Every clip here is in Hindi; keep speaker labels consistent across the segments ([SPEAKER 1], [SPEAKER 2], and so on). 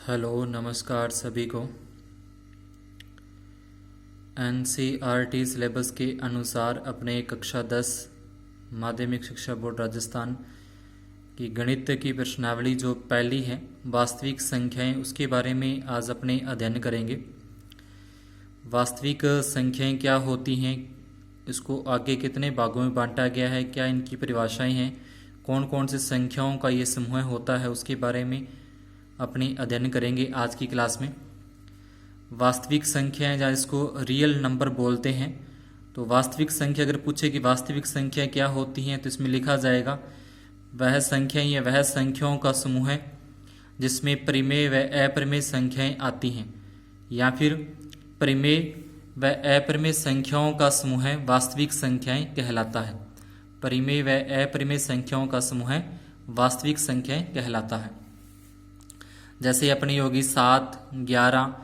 [SPEAKER 1] हेलो नमस्कार सभी को। एनसीईआरटी सिलेबस के अनुसार अपने कक्षा 10 माध्यमिक शिक्षा बोर्ड राजस्थान की गणित की प्रश्नावली जो पहली है वास्तविक संख्याएं, उसके बारे में आज अपने अध्ययन करेंगे। वास्तविक संख्याएं क्या होती हैं, इसको आगे कितने भागों में बांटा गया है, क्या इनकी परिभाषाएं हैं, कौन कौन सी संख्याओं का ये समूह होता है, उसके बारे में अपनी अध्ययन करेंगे आज की क्लास में। वास्तविक संख्याएं या इसको रियल नंबर बोलते हैं। तो वास्तविक संख्या अगर पूछे कि वास्तविक संख्या क्या होती हैं, तो इसमें लिखा जाएगा वह संख्याएं या वह संख्याओं का समूह है जिसमें परिमेय व अपरिमेय संख्याएं आती हैं, या फिर परिमेय व अपरिमेय संख्याओं का समूह वास्तविक संख्याएं कहलाता है। परिमेय व अपरिमेय संख्याओं का समूह वास्तविक संख्याएं कहलाता है। जैसे अपनी होगी 7, 11,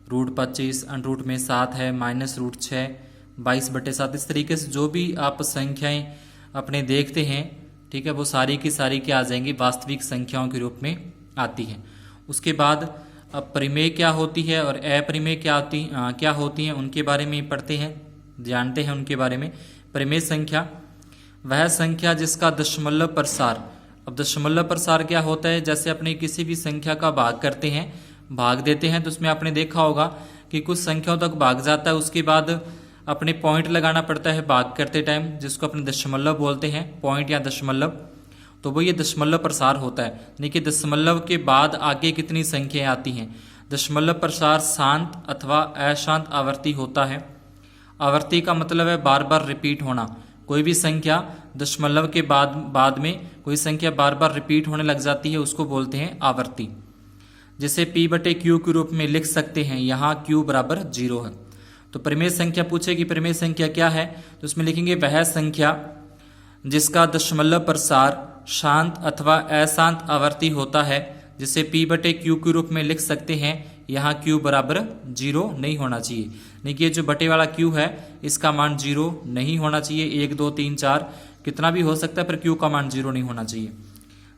[SPEAKER 1] √25, अंडरूट में 7 है, -√6, 22/7। इस तरीके से जो भी आप संख्याएं अपने देखते हैं, ठीक है, वो सारी की सारी क्या आ जाएंगी, वास्तविक संख्याओं के रूप में आती हैं। उसके बाद अब परिमेय क्या होती है और अपरिमेय क्या होती हैं, उनके बारे में पढ़ते हैं, जानते हैं उनके बारे में। परिमेय संख्या वह संख्या जिसका दशमलव प्रसार। अब दशमलव प्रसार क्या होता है, जैसे अपने किसी भी संख्या का भाग करते हैं, भाग देते हैं, तो उसमें आपने देखा होगा कि कुछ संख्याओं तक भाग जाता है, उसके बाद अपने पॉइंट लगाना पड़ता है भाग करते टाइम, जिसको अपने दशमलव बोलते हैं, पॉइंट या दशमलव। तो वो ये दशमलव प्रसार होता है। देखिए दशमलव के बाद आगे कितनी संख्याएं आती हैं। दशमलव प्रसार शांत अथवा अशांत आवर्ती होता है। आवर्ती का मतलब है बार बार रिपीट होना। कोई भी संख्या दशमलव के बाद में कोई संख्या बार बार रिपीट होने लग जाती है, उसको बोलते हैं आवर्ती। जिसे P/Q के रूप में लिख सकते हैं, यहाँ Q बराबर 0 है। तो परिमेय संख्या पूछे कि परिमेय संख्या क्या है, तो उसमें लिखेंगे वह संख्या जिसका दशमलव प्रसार शांत अथवा अशांत आवर्ती होता है, जिसे P/Q के रूप में लिख सकते हैं। यहाँ Q बराबर 0 नहीं होना चाहिए। देखिए जो बटे वाला Q है, इसका मान 0 नहीं होना चाहिए। 1, 2, 3, 4 कितना भी हो सकता है, पर Q का मान 0 नहीं होना चाहिए।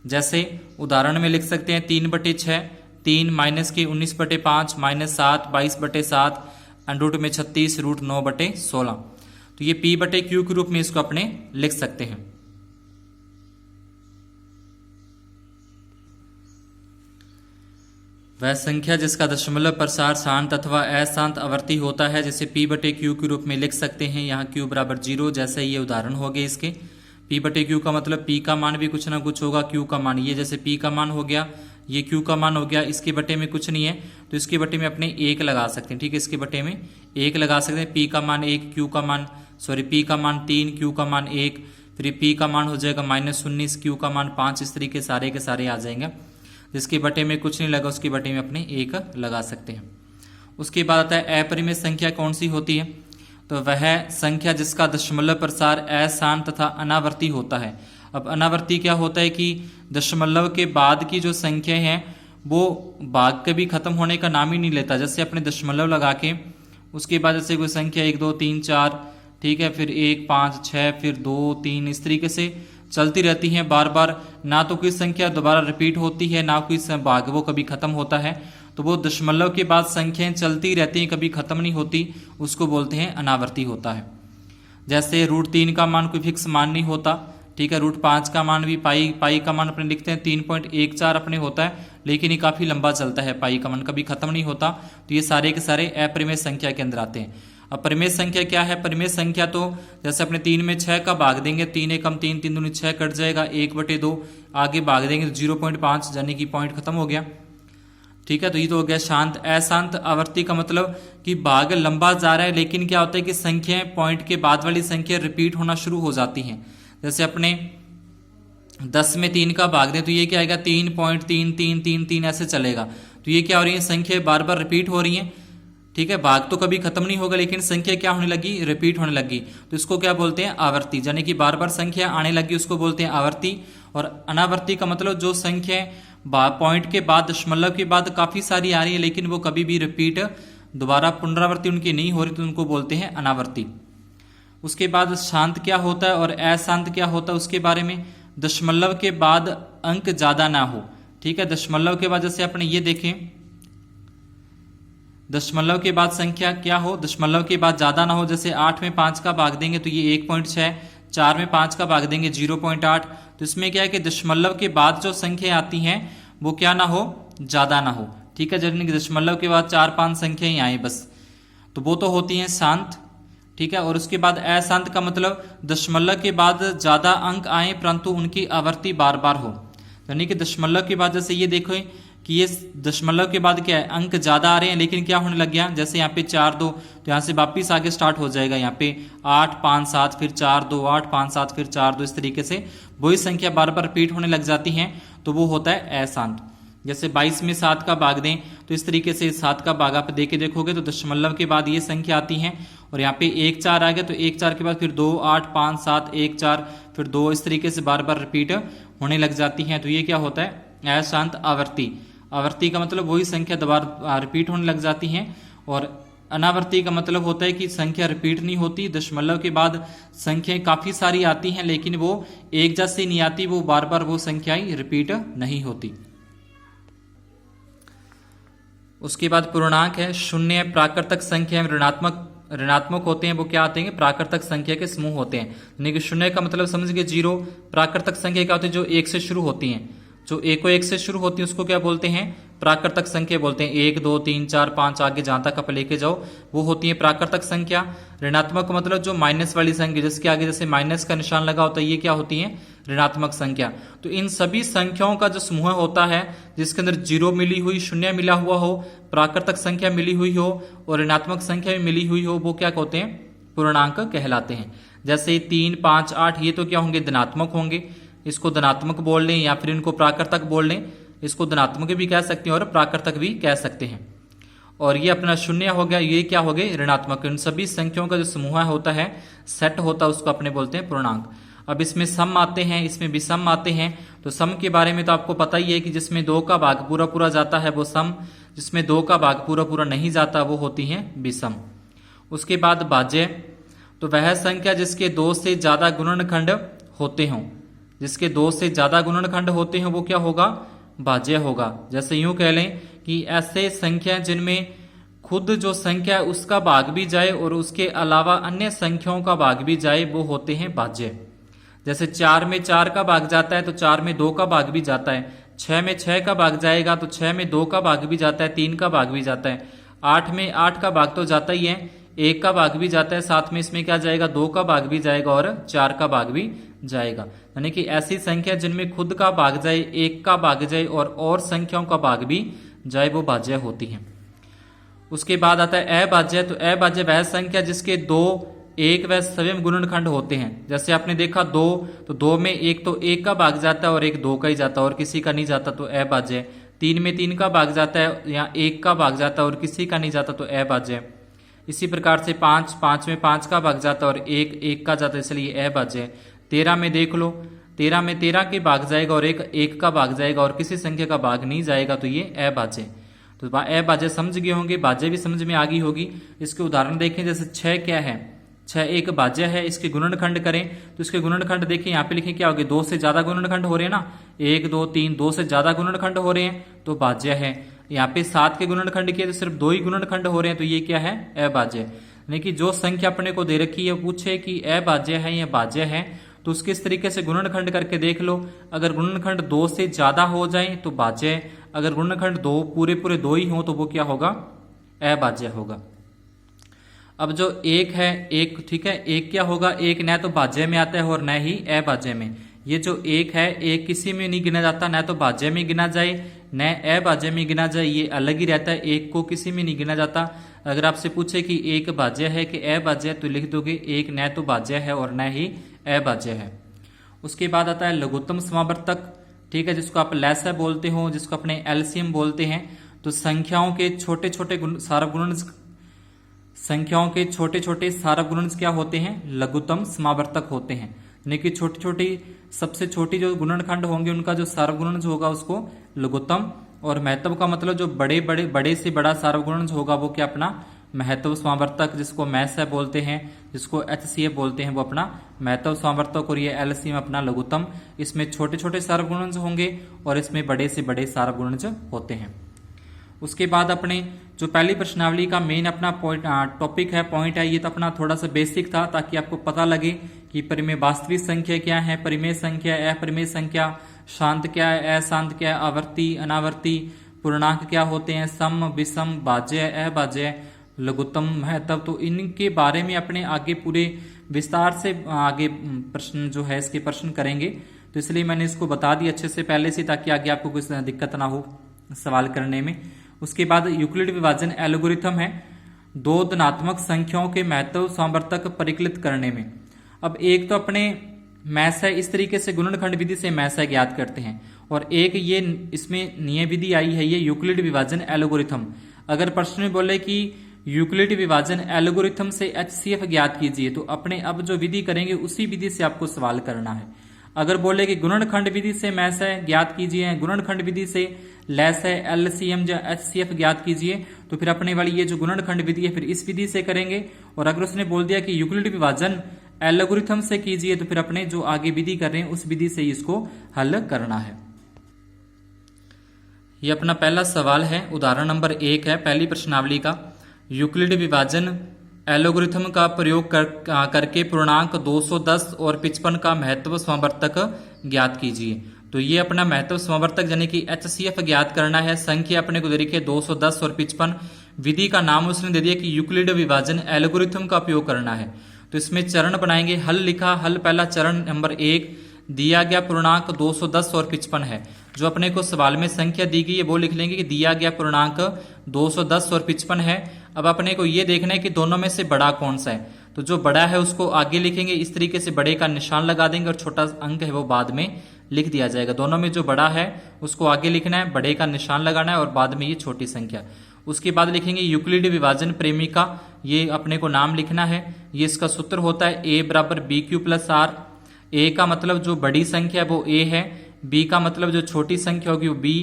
[SPEAKER 1] जैसे उदाहरण में लिख सकते हैं 3/6, 3 -19/5, -7, 22/7, अंडरूट में 36, √9/16। तो ये P/Q के रूप में इसको अपने लिख सकते हैं। वह संख्या जिसका दशमलव प्रसार शांत अथवा अशांत आवर्ती होता है, जिसे P/Q के रूप में लिख सकते हैं। यहाँ Q बराबर 0, जैसे ये उदाहरण हो गए इसके। P/Q का मतलब P का मान भी कुछ ना कुछ होगा, Q का मान, ये जैसे P का मान हो गया, ये Q का मान हो गया, इसके बटे में कुछ नहीं है, तो इसके बटे में अपने 1 लगा सकते हैं। ठीक है, इसके बटे में 1 लगा सकते हैं। P का मान 1, P का मान 3, Q का मान 1, फिर P का मान हो जाएगा -19, Q का मान 5। इस तरीके सारे के सारे आ जाएंगे। जिसके बटे में कुछ नहीं लगा, उसके बटे में अपने 1 लगा सकते हैं। उसके बाद आता है अपरिमेय संख्या कौन सी होती है, तो वह संख्या जिसका दशमलव प्रसार अशांत तथा अनावर्ती होता है। अब अनावर्ती क्या होता है कि दशमलव के बाद की जो संख्या है वो भाग कभी खत्म होने का नाम ही नहीं लेता। जैसे अपने दशमलव लगा के उसके बाद जैसे कोई संख्या 1, 2, 3, 4, ठीक है, फिर 1, 5, 6, फिर 2, 3, इस तरीके से चलती रहती हैं बार बार। ना तो कोई संख्या दोबारा रिपीट होती है, ना कोई भाग वो कभी खत्म होता है। तो वो दशमलव के बाद संख्याएं चलती रहती हैं, कभी खत्म नहीं होती, उसको बोलते हैं अनावर्ती होता है। जैसे √3 का मान कोई फिक्स मान नहीं होता, ठीक है। √5 का मान भी पाई का मान अपने लिखते हैं 3.14 अपने होता है, लेकिन ये काफी लंबा चलता है, पाई का मान कभी खत्म नहीं होता। तो ये सारे के सारे अपरिमेय संख्या के अंदर आते हैं। अब परिमेय संख्या क्या है, परिमेय संख्या तो जैसे अपने 3 में 6 का भाग देंगे, 3 एकम 3, 3 दूनी 6 कट जाएगा, 1/2 आगे भाग देंगे तो 0.5, यानी कि पॉइंट खत्म हो गया। ठीक है, तो ये तो हो गया शांत। अशांत आवर्ती का मतलब कि भाग लंबा जा रहा है, लेकिन क्या होता है कि संख्याएं पॉइंट के बाद वाली संख्या रिपीट होना शुरू हो जाती हैं। जैसे अपने 10 में 3 का भाग दें तो ये क्या आएगा, 3.33333 ऐसे चलेगा। तो ये क्या हो रही है, संख्या बार बार रिपीट हो रही है। ठीक है, भाग तो कभी खत्म नहीं होगा, लेकिन संख्या क्या होने लगी, रिपीट होने लगी। तो इसको क्या बोलते हैं, आवर्ती, यानी कि बार बार संख्या आने लगी, उसको बोलते हैं आवर्ती। और अनावर्ती का मतलब जो संख्या पॉइंट के बाद, दशमलव के बाद काफी सारी आ रही है, लेकिन वो कभी भी रिपीट दोबारा पुनरावृत्ति उनकी नहीं हो रही, तो उनको बोलते हैं अनावर्ती। उसके बाद शांत क्या होता है और अशांत क्या होता है, उसके बारे में। दशमलव के बाद अंक ज्यादा ना हो, ठीक है। दशमलव के बाद जैसे अपने ये देखें दशमलव के बाद संख्या क्या हो, दशमलव के बाद ज्यादा ना हो। जैसे 8 में 5 का भाग देंगे तो ये 1.6, 4 में 5 का भाग देंगे 0.8। तो इसमें क्या है कि दशमलव के बाद जो संख्या आती हैं वो क्या ना हो, ज्यादा ना हो। ठीक है, जब दशमलव के बाद 4-5 संख्या ही आए बस, तो वो तो होती हैं शांत। ठीक है, और उसके बाद अशांत का मतलब दशमलव के बाद ज्यादा अंक आए परंतु उनकी आवृत्ति बार बार हो। यानी कि दशमलव के बाद जैसे ये देखो कि ये दशमलव के बाद क्या है, अंक ज्यादा आ रहे हैं लेकिन क्या होने लग गया, जैसे यहाँ पे 4-2, तो यहाँ से वापिस आगे स्टार्ट हो जाएगा यहाँ पे 8-5-7, फिर 4-2, 8-5-7, फिर 4-2, इस तरीके से वही संख्या बार बार रिपीट होने लग जाती हैं, तो वो होता है अशांत। जैसे 22 में 7 का भाग दें तो इस तरीके से 7 का भाग आप दे के देखोगे तो दशमलव के बाद ये संख्या आती है, और यहाँ पे 1-4 आ गया तो 1-4 के बाद फिर 2, 8, 5, 7, 1-4, फिर 2, इस तरीके से बार बार रिपीट होने लग जाती हैं। तो ये क्या होता है, अशांत आवर्ती। आवर्ती का मतलब वही संख्या दोबारा रिपीट होने लग जाती हैं, और अनावर्ती का मतलब होता है कि संख्या रिपीट नहीं होती। दशमलव के बाद संख्याएं काफी सारी आती हैं लेकिन वो एक जैसी नहीं आती, वो बार बार वो संख्याएं रिपीट नहीं होती। उसके बाद पूर्णांक है, शून्य, प्राकृतक संख्या में ऋणात्मक होते हैं, वो क्या आते हैं, प्राकृतक संख्या के समूह होते हैं। यानी कि शून्य का मतलब समझ गए 0, प्राकृतक संख्या क्या होती है, जो 1 से शुरू होती हैं, जो 1 से शुरू होती है उसको क्या बोलते हैं, प्राकृतक संख्या बोलते हैं। 1, 2, 3, 4, 5 आगे जहां तक आप लेके जाओ वो होती है प्राकृतक संख्या। ऋणात्मक मतलब जो माइनस वाली संख्या, जिसके आगे जैसे माइनस का निशान लगा होता है, ये क्या होती है, ऋणात्मक संख्या। तो इन सभी संख्याओं का जो समूह होता है जिसके अंदर 0 मिली हुई, शून्य मिला हुआ हो, प्राकृतक संख्या मिली हुई हो और ऋणात्मक संख्या भी मिली हुई हो, वो क्या कहते हैं, पूर्णांक कहलाते हैं। जैसे 3, 5, 8 ये तो क्या होंगे, धनात्मक होंगे, इसको धनात्मक बोल लें या फिर इनको प्राकृतक बोल लें। इसको धनात्मक भी कह सकते हैं और प्राकृतक भी कह सकते हैं। और ये अपना शून्य हो गया, ये क्या हो गए, ऋणात्मक। इन सभी संख्याओं का जो समूह होता है, सेट होता है, उसको अपने बोलते हैं पूर्णांक। अब इसमें सम आते हैं, इसमें विषम आते हैं। तो सम के बारे में तो आपको पता ही है कि जिसमें 2 का भाग पूरा पूरा जाता है वो सम, जिसमें 2 का भाग पूरा पूरा नहीं जाता वो होती है विषम। उसके बाद भाज्य, तो वह संख्या जिसके 2 से ज्यादा गुणनखंड होते हों, जिसके 2 से ज्यादा गुणनखंड होते हैं वो क्या होगा, भाज्य होगा। जैसे यूं कह लें कि ऐसे संख्या जिनमें खुद जो संख्या है उसका भाग भी जाए और उसके अलावा अन्य संख्याओं का भाग भी जाए, वो होते हैं भाज्य। जैसे 4 में 4 का भाग जाता है तो 4 में 2 का भाग भी जाता है। 6 में 6 का भाग जाएगा तो 6 में 2 का भाग भी जाता है, 3 का भाग भी जाता है। 8 में 8 का भाग तो जाता ही है, 1 का भाग भी जाता है, साथ में इसमें क्या जाएगा, 2 का भाग भी जाएगा और 4 का भाग भी जाएगा। यानी कि ऐसी संख्या जिनमें खुद का भाग जाए, 1 का भाग जाए और संख्याओं का भाग भी जाए, वो भाज्य होती है। उसके बाद आता है अभाज्य। तो अभाज्य वह संख्या जिसके 2, 1 व सवयं गुणनखंड होते हैं। जैसे आपने देखा 2, तो 2 में 1 तो 1 का भाग जाता है और 1 2 का ही जाता है और किसी का नहीं जाता, तो अभाज्य। 3 में 3 का भाग जाता है या 1 का भाग जाता है और किसी का नहीं जाता, तो अभाज्य। इसी प्रकार से 5 में 5 का भाग जाता है और 1 का जाता है, इसलिए अभाज्य। 13 में देख लो, 13 में 13 के भाग जाएगा और 1 का भाग जाएगा और किसी संख्या का भाग नहीं जाएगा, तो ये अभाज्य। तो अभाज्य समझ गए होंगे, भाज्य भी समझ में आ गई होगी। इसके उदाहरण देखें, जैसे 6 क्या है, 6 एक भाज्य है। इसके गुणनखंड करें तो इसके गुणनखंड देखिए, यहाँ पे लिखे क्या हो गए, 2 से ज्यादा गुणनखंड हो रहे हैं ना, 1 2 3, 2 से ज्यादा गुणनखंड हो रहे हैं तो भाज्य है। यहाँ पे 7 के गुणनखंड किए तो सिर्फ 2 ही गुणनखंड हो रहे हैं, तो ये क्या है, अभाज्य। यानी कि जो संख्या अपने को दे रखी है पूछे कि अभाज्य है या भाज्य है, तो उसके इस तरीके से गुणनखंड करके देख लो। अगर गुणनखंड 2 से ज्यादा हो जाए तो भाज्य, अगर गुणनखंड 2 पूरे 2 ही हो तो वो क्या होगा, अभाज्य होगा। अब जो 1 है, 1 ठीक है, 1 क्या होगा, 1 न तो भाज्य में आता है और न ही अभाज्य में। ये जो 1 है, 1 किसी में नहीं गिना जाता, न तो भाज्य में गिना जाए न अभाज्य में गिना जाए, ये अलग ही रहता है, 1 को किसी में नहीं गिना जाता। अगर आपसे पूछे कि 1 भाज्य है कि अभाज्य है, तो लिख दोगे 1 न तो भाज्य है और न ही अभाज्य है। उसके बाद आता है लघुत्तम समावर्तक, ठीक है, जिसको आप लैसा बोलते हो, जिसको अपने एलसीएम बोलते हैं। तो संख्याओं के छोटे छोटे सार्वगुणज, संख्याओं के छोटे छोटे सार्वगुणज क्या होते हैं, लघुत्तम समावर्तक होते हैं। यानी कि छोटी छोटी, सबसे छोटी जो गुणनखंड होंगे उनका जो सार्वगुणज होगा उसको लघुत्तम, और महत्व का मतलब जो बड़े से बड़ा सार्वगुणज होगा वो क्या अपना महत्व समावर्तक, जिसको मैस बोलते हैं, जिसको एचसीएफ बोलते हैं, वो अपना महत्व समावर्तक, और ये एलसीएम अपना लघुत्तम। इसमें छोटे छोटे सार्वगुणज होंगे और इसमें बड़े से बड़े सार्वगुणज होते हैं। उसके बाद अपने जो पहली प्रश्नावली का मेन अपना टॉपिक है, पॉइंट है, ये तो अपना थोड़ा सा बेसिक था ताकि आपको पता लगे कि परिमेय वास्तविक संख्या क्या है, परिमेय संख्या, अपरिमेय संख्या, शांत क्या है, अशांत क्या है, आवर्ती अनावर्ती, पूर्णांक क्या होते हैं, सम विषम, भाज्य अभाज्य, लघुत्तम महत्तम। तो इनके बारे में अपने आगे पूरे विस्तार से आगे प्रश्न जो है इसके प्रश्न करेंगे, तो इसलिए मैंने इसको बता दिया अच्छे से पहले से ताकि आगे आपको कुछ दिक्कत ना हो सवाल करने में। उसके बाद यूक्लिड विभाजन एल्गोरिथम है दो धनात्मक संख्याओं के महत्व सामर्थक परिकलित करने में। अब एक तो अपने मैथ है, इस तरीके से गुणनखंड विधि से मैथ है ज्ञात करते हैं, और एक ये इसमें नियम विधि आई है, ये यूक्लिड विभाजन एल्गोरिथम। अगर प्रश्न में बोले कि यूक्लिड विभाजन एल्गोरिथम से एचसीएफ ज्ञात कीजिए, तो अपने अब जो विधि करेंगे उसी विधि से आपको सवाल करना है। अगर बोले कि गुणनखंड विधि से मैथ है ज्ञात कीजिए, गुणनखंड विधि से लैस है एलसीएम या एचसीएफ ज्ञात कीजिए, तो फिर अपने वाली ये जो गुणनखंड विधि है फिर इस विधि से करेंगे। और अगर उसने बोल दिया कि यूक्लिड विभाजन एल्गोरिथम से कीजिए, तो फिर अपने जो आगे विधि कर रहे हैं उस विधि से इसको हल करना है। ये अपना पहला सवाल है, उदाहरण नंबर 1 है पहली प्रश्नावली का। यूक्लिड विभाजन एल्गोरिथम का प्रयोग करके पूर्णांक 210 और 55 का महत्व समवर्तक ज्ञात कीजिए। तो ये अपना महत्व समवर्तक यानी कि एचसीएफ ज्ञात करना है। संख्या अपने को दे रखी है 210 और 55। विधि का नाम उसने दे दिया कि यूक्लिड विभाजन एल्गोरिथम का उपयोग करना है। तो इसमें चरण बनाएंगे, हल लिखा, हल पहला चरण नंबर 1, दिया गया पूर्णांक 210 और 55 है। जो अपने को सवाल में संख्या दी गई है वो लिख लेंगे कि दिया गया पूर्णांक 210 और 55 है। अब अपने को ये देखना है कि दोनों में से बड़ा कौन सा है, तो जो बड़ा है उसको आगे लिखेंगे, इस तरीके से बड़े का निशान लगा देंगे और छोटा अंक है वो बाद में लिख दिया जाएगा। दोनों में जो बड़ा है उसको आगे लिखना है, बड़े का निशान लगाना है और बाद में ये छोटी संख्या। उसके बाद लिखेंगे यूक्लिड विभाजन प्रेमिका, ये अपने को नाम लिखना है। ये इसका सूत्र होता है a बराबर बी क्यू प्लस आर। ए का मतलब जो बड़ी संख्या है वो a है, बी का मतलब जो छोटी संख्या होगी वो b,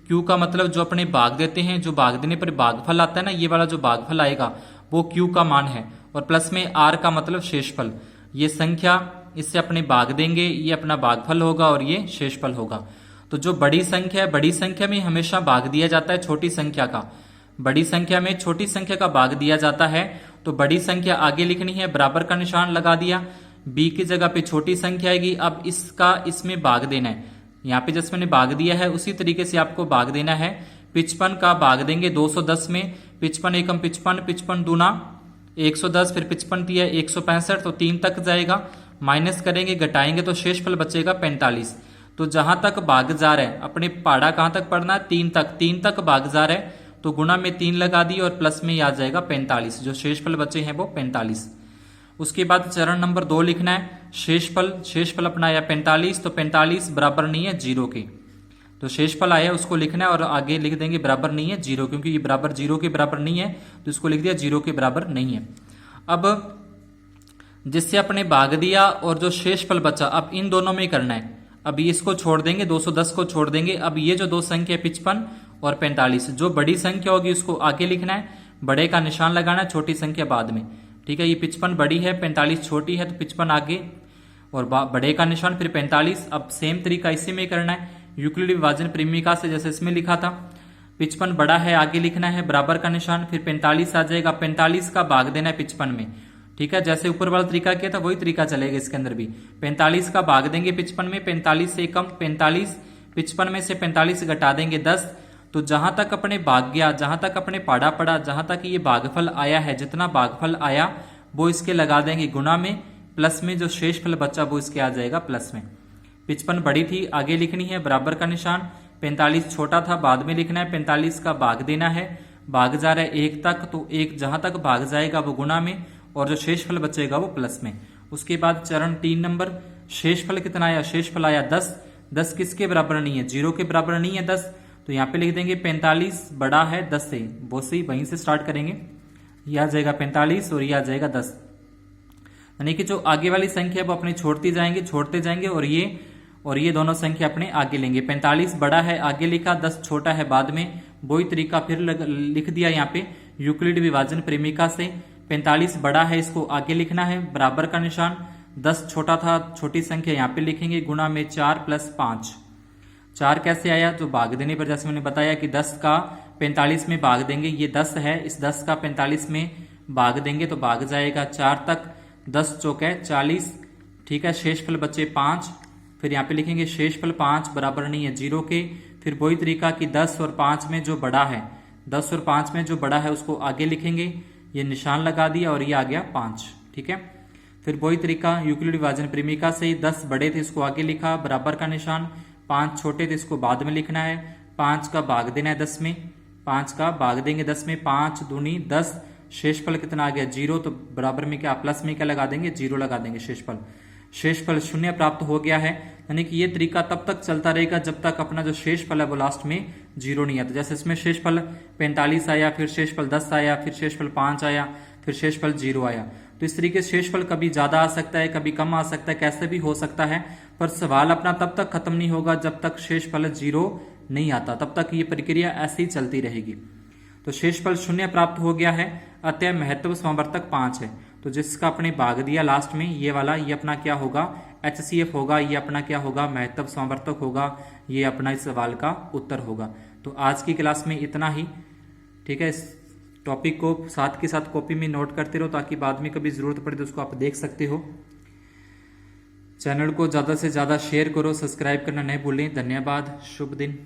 [SPEAKER 1] क्यू का मतलब जो अपने भाग देते हैं, जो भाग देने पर भागफल आता है ना, ये वाला जो भागफल आएगा वो क्यू का मान है, और प्लस में आर का मतलब शेषफल। ये संख्या इससे अपने भाग देंगे, ये अपना भागफल होगा और ये शेषफल होगा। तो जो बड़ी संख्या है, बड़ी संख्या में हमेशा भाग दिया जाता है छोटी संख्या का, बड़ी संख्या में छोटी संख्या का भाग दिया जाता है। तो बड़ी संख्या आगे लिखनी है, बराबर का निशान लगा दिया, बी की जगह पे छोटी संख्या आएगी। अब इसका इसमें भाग देना है, यहाँ पे जैसे मैंने भाग दिया है उसी तरीके से आपको भाग देना है। 55 का भाग देंगे 210 में, 55 एकम 55, 55 दूना 110, फिर 55 दिया 165, तो 3 तक जाएगा। माइनस करेंगे, घटाएंगे तो शेषफल बचेगा 45। तो जहां तक भाग जा रहा है, अपने पहाड़ा कहां तक पढ़ना है, 3 तक, 3 तक भाग जा रहा है, तो गुणा में 3 लगा दी और प्लस में आ जाएगा 45। जो शेषफल बचे हैं वो 45। उसके बाद चरण नंबर 2 लिखना है शेषफल अपना आया 45, तो 45 बराबर नहीं है 0 के, तो शेषफल आया उसको लिखना है और आगे लिख देंगे बराबर नहीं है 0, क्योंकि ये बराबर 0 के बराबर नहीं है, तो इसको लिख दिया 0 के बराबर नहीं है। अब जिससे अपने भाग दिया और जो शेषफल बचा, अब इन दोनों में करना है। अब ये इसको छोड़ देंगे, 210 को छोड़ देंगे। अब ये जो दो संख्या 55 और 45, जो बड़ी संख्या होगी उसको आगे लिखना है, बड़े का निशान लगाना है, छोटी संख्या बाद में। ठीक है, ये 55 बड़ी है, 45 छोटी है, तो 55 आगे और बड़े का निशान, फिर 45। अब सेम तरीका इसी में करना है, यूक्लिड विभाजन प्रेमिका से जैसे इसमें लिखा था। 55 बड़ा है, आगे लिखना है, बराबर का निशान, फिर 45 आ जाएगा। 45 का भाग देना है 55 में। ठीक है, जैसे ऊपर वाला तरीका किया था वही तरीका चलेगा इसके अंदर भी। 45 का भाग देंगे 55 में, 45 से कम 45, 55 में से 45 घटा देंगे 10। तो जहां तक अपने भाग गया, जहां तक अपने पाड़ा पड़ा, जहां तक ये भागफल आया है, जितना भागफल आया वो इसके लगा देंगे गुणा में, प्लस में जो शेषफल बचा वो इसके आ जाएगा प्लस में। 55 बड़ी थी, आगे लिखनी है, बराबर का निशान। 45 छोटा था, बाद में लिखना है। 45 का भाग देना है, भाग जा रहा है 1 तक, तो 1 जहां तक भाग जाएगा वो गुणा में, और जो शेषफल बचेगा वो प्लस में। उसके बाद चरण 3 नंबर, शेषफल कितना आया, शेषफल आया 10। 10 किसके बराबर नहीं है, 0 के बराबर नहीं है 10, तो यहाँ पे लिख देंगे 45 बड़ा है 10 से, वो से वहीं से स्टार्ट करेंगे। यह आ जाएगा 45 और यह आ जाएगा 10, यानी कि जो आगे वाली संख्या वो अपने छोड़ते जाएंगे और ये दोनों संख्या अपने आगे लेंगे। 45 बड़ा है, आगे लिखा, 10 छोटा है बाद में, वही तरीका फिर लिख दिया यहाँ पे यूक्लिड विभाजन प्रेमिका से। 45 बड़ा है, इसको आगे लिखना है, बराबर का निशान। 10 छोटा था, छोटी संख्या यहाँ पे लिखेंगे, गुणा में 4 + 5। 4 कैसे आया, जो भाग देने पर जैसे मैंने बताया कि 10 का 45 में भाग देंगे, ये 10 है, इस 10 का 45 में भाग देंगे तो भाग जाएगा 4 तक, 10 चौके 40, ठीक है। शेषफल बचे 5, फिर यहाँ पे लिखेंगे शेषफल 5 बराबर नहीं है 0 के। फिर वही तरीका कि 10 और 5 में जो बड़ा है, 10 और 5 में जो बड़ा है उसको आगे लिखेंगे, ये निशान लगा दिया और ये आ गया 5, ठीक है। फिर वही तरीका यूक्लिड विभाजन परिमीका से 10 बड़े थे इसको आगे लिखा बराबर का निशान, 5 छोटे थे इसको बाद में लिखना है, 5 का भाग देना है 10 में, 5 का भाग देंगे 10 में, 5 दूनी 10, शेषफल कितना आ गया 0, तो बराबर में क्या प्लस में क्या लगा देंगे 0 लगा देंगे शेषफल 0 प्राप्त हो गया है। यानी कि ये तरीका तब तक चलता रहेगा जब तक अपना जो शेषफल है वो लास्ट में 0 नहीं आता। जैसे इसमें शेषफल 45 आया, फिर शेषफल 10 आया, फिर शेषफल 5 आया, फिर शेषफल 0 आया। तो इस तरीके से शेषफल कभी ज्यादा आ सकता है, कभी कम आ सकता है, कैसे भी हो सकता है, पर सवाल अपना तब तक खत्म नहीं होगा जब तक शेषफल 0 नहीं आता, तब तक ये प्रक्रिया ऐसे ही चलती रहेगी। तो शेषफल 0 प्राप्त हो गया है, अतः महत्व समवर्तक 5 है। तो जिसका अपने भाग दिया लास्ट में ये वाला, ये अपना क्या होगा HCF होगा, ये अपना क्या होगा महत्व समवर्तक होगा, ये अपना इस सवाल का उत्तर होगा। तो आज की क्लास में इतना ही, ठीक है। इस टॉपिक को साथ के साथ कॉपी में नोट करते रहो ताकि बाद में कभी जरूरत पड़े तो उसको आप देख सकते हो। चैनल को ज्यादा से ज्यादा शेयर करो, सब्सक्राइब करना नहीं भूलें। धन्यवाद, शुभ दिन।